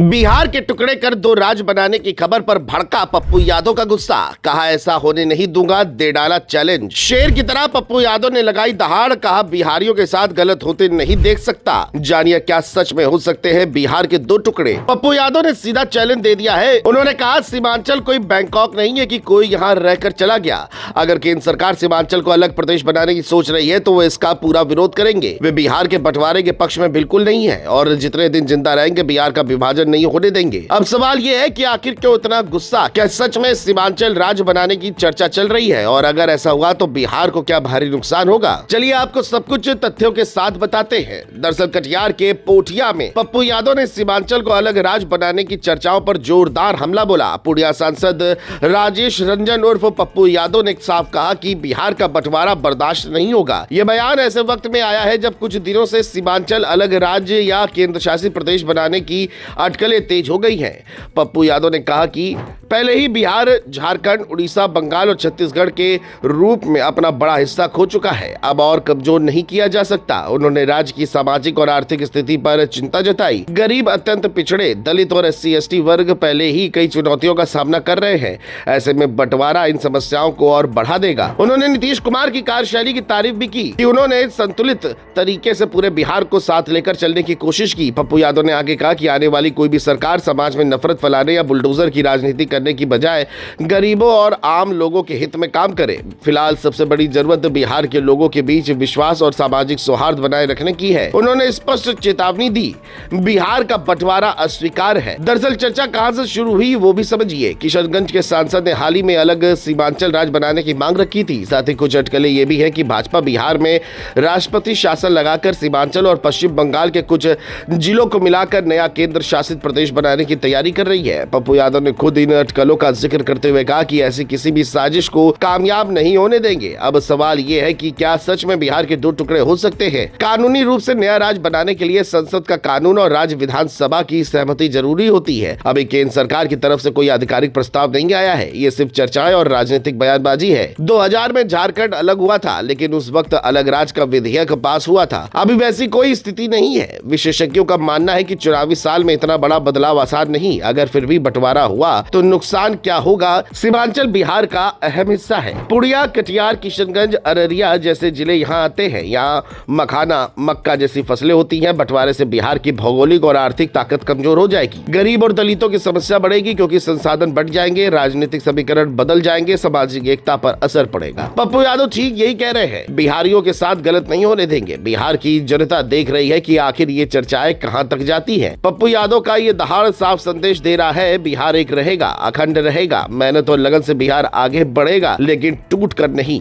बिहार के टुकड़े कर दो राज्य बनाने की खबर पर भड़का पप्पू यादव का गुस्सा। कहा ऐसा होने नहीं दूंगा, दे डाला चैलेंज। शेर की तरह पप्पू यादव ने लगाई दहाड़। कहा बिहारियों के साथ गलत होते नहीं देख सकता। जानिए क्या सच में हो सकते हैं बिहार के दो टुकड़े। पप्पू यादव ने सीधा चैलेंज दे दिया है। उन्होंने कहा सीमांचल कोई बैंकॉक नहीं है कि कोई यहाँ रहकर चला गया। अगर केंद्र सरकार सीमांचल को अलग प्रदेश बनाने की सोच रही है तो वो इसका पूरा विरोध करेंगे। वे बिहार के बंटवारे के पक्ष में बिल्कुल नहीं है और जितने दिन जिंदा रहेंगे बिहार का विभाजन नहीं होने देंगे। अब सवाल ये है कि आखिर क्यों इतना गुस्सा? क्या सच में सीमांचल राज्य बनाने की चर्चा चल रही है? और अगर ऐसा हुआ तो बिहार को क्या भारी नुकसान होगा? चलिए आपको सब कुछ तथ्यों के साथ बताते हैं। दरअसल कटिहार के पोठिया में पप्पू यादव ने सीमांचल को अलग राज्य बनाने की चर्चाओं पर जोरदार हमला बोला। पूर्णिया सांसद राजेश रंजन उर्फ पप्पू यादव ने साफ कहा कि बिहार का बंटवारा बर्दाश्त नहीं होगा। ये बयान ऐसे वक्त में आया है जब कुछ दिनों से सीमांचल अलग राज्य या केंद्र शासित प्रदेश बनाने की अटकलें तेज हो गई हैं। पप्पू यादव ने कहा कि पहले ही बिहार झारखंड, उड़ीसा, बंगाल और छत्तीसगढ़ के रूप में अपना बड़ा हिस्सा खो चुका है। अब और कमजोर नहीं किया जा सकता। उन्होंने राज्य की सामाजिक और आर्थिक स्थिति पर चिंता जताई। गरीब, अत्यंत पिछड़े, दलित और SC/ST वर्ग पहले ही कई चुनौतियों का सामना कर रहे हैं। ऐसे में बंटवारा इन समस्याओं को और बढ़ा देगा। उन्होंने नीतीश कुमार की कार्यशैली की तारीफ भी की कि उन्होंने संतुलित तरीके से पूरे बिहार को साथ लेकर चलने की कोशिश की। पप्पू यादव ने आगे कहा कि आने वाली कोई भी सरकार समाज में नफरत फैलाने या बुलडोजर की राजनीति करने की बजाय गरीबों और आम लोगों के हित में काम करे। फिलहाल सबसे बड़ी जरूरत बिहार के लोगों के बीच विश्वास और सामाजिक सौहार्द बनाए रखने की है। उन्होंने स्पष्ट चेतावनी दी, बिहार का बंटवारा अस्वीकार है। दरअसल चर्चा कहां से शुरू हुई वो भी समझिए। किशनगंज के सांसद ने हाल ही में अलग सीमांचल राज्य बनाने की मांग रखी थी। साथ ही कुछ अटकलें ये भी है कि भाजपा बिहार में राष्ट्रपति शासन लगाकर सीमांचल और पश्चिम बंगाल के कुछ जिलों को मिलाकर नया केंद्र शासित प्रदेश बनाने की तैयारी कर रही है। पप्पू यादव ने खुद इन अटकलों का जिक्र करते हुए कहा कि ऐसी किसी भी साजिश को कामयाब नहीं होने देंगे। अब सवाल ये है कि क्या सच में बिहार के दो टुकड़े हो सकते हैं? कानूनी रूप से नया राज्य बनाने के लिए संसद का कानून और राज्य विधानसभा की सहमति जरूरी होती है। अभी केंद्र सरकार की तरफ से कोई आधिकारिक प्रस्ताव नहीं आया है। ये सिर्फ चर्चाएं और राजनीतिक बयानबाजी है। 2000 में झारखंड अलग हुआ था, लेकिन उस वक्त अलग राज्य का विधेयक पास हुआ था। अभी वैसी कोई स्थिति नहीं है। विशेषज्ञों का मानना है कि 24 साल में इतना बड़ा बदलाव आसान नहीं। अगर फिर भी बंटवारा हुआ तो नुकसान क्या होगा? सीमांचल बिहार का अहम हिस्सा है। पूर्णिया, कटिहार, किशनगंज, अररिया जैसे जिले यहाँ आते हैं। यहाँ मखाना, मक्का जैसी फसलें होती हैं। बंटवारे से बिहार की भौगोलिक और आर्थिक ताकत कमजोर हो जाएगी। गरीब और दलितों की समस्या बढ़ेगी क्योंकि संसाधन बढ़ जाएंगे, राजनीतिक समीकरण बदल जाएंगे, सामाजिक एकता पर असर पड़ेगा। पप्पू यादव ठीक यही कह रहे हैं। बिहारियों के साथ गलत नहीं होने देंगे। बिहार की जनता देख रही है कि आखिर ये चर्चाएं कहां तक जाती हैं। पप्पू यादव का ये दहाड़ साफ संदेश दे रहा है, बिहार एक रहेगा, अखंड रहेगा। मेहनत और लगन से बिहार आगे बढ़ेगा, लेकिन टूट कर नहीं।